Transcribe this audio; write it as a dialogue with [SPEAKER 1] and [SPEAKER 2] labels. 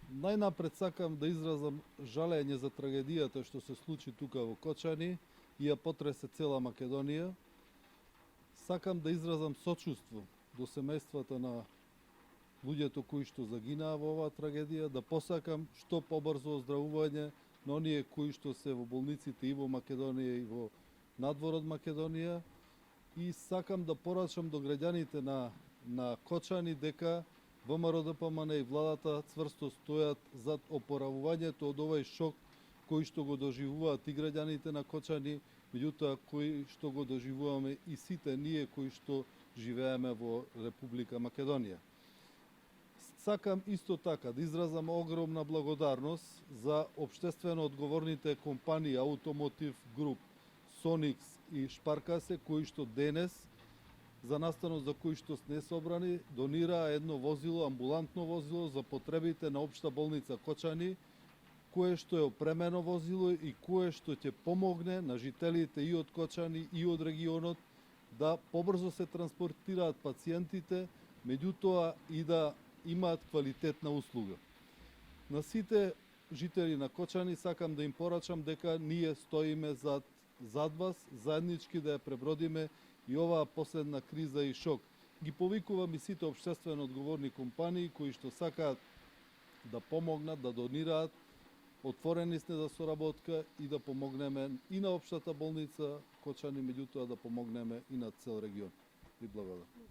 [SPEAKER 1] Најнапред сакам да изразам жалење за трагедијата што се случи тука во Кочани и ја потресе цела Македонија. Сакам да изразам сочувство до семејствата на луѓето кои што загинаа во оваа трагедија, да посакам што побрзо оздравување на оние кои што се во болниците и во Македонија и во надвор од Македонија. И сакам да порачам до граѓаните на Кочани дека ВМРО-ДПМН и владата цврсто стојат зад опоравувањето од овој шок кој што го доживуваат и граѓаните на Кочани, меѓутоа кој што го доживуваме и сите ние кои што живееме во Република Македонија. Сакам исто така да изразам огромна благодарност за општествено одговорните компании Automotive Group, Sonix и Шпаркасе, кои што денес, за настанот за кои што не собрани, донираа едно возило, амбулантно возило за потребите на Општа болница Кочани, кое што е опремено возило и кое што ќе помогне на жителите и од Кочани и од регионот да побрзо се транспортираат пациентите, меѓутоа и да имаат квалитетна услуга. На сите жители на Кочани сакам да им порачам дека ние стоиме зад вас, заеднички да ја пребродиме и оваа последна криза и шок. Ги повикувам и сите општествено одговорни компании кои што сакаат да помогнат, да донираат, отворени сме за соработка и да помогнеме и на Општата болница Кочани, меѓутоа да помогнеме и на цел регион. Ви благодарам.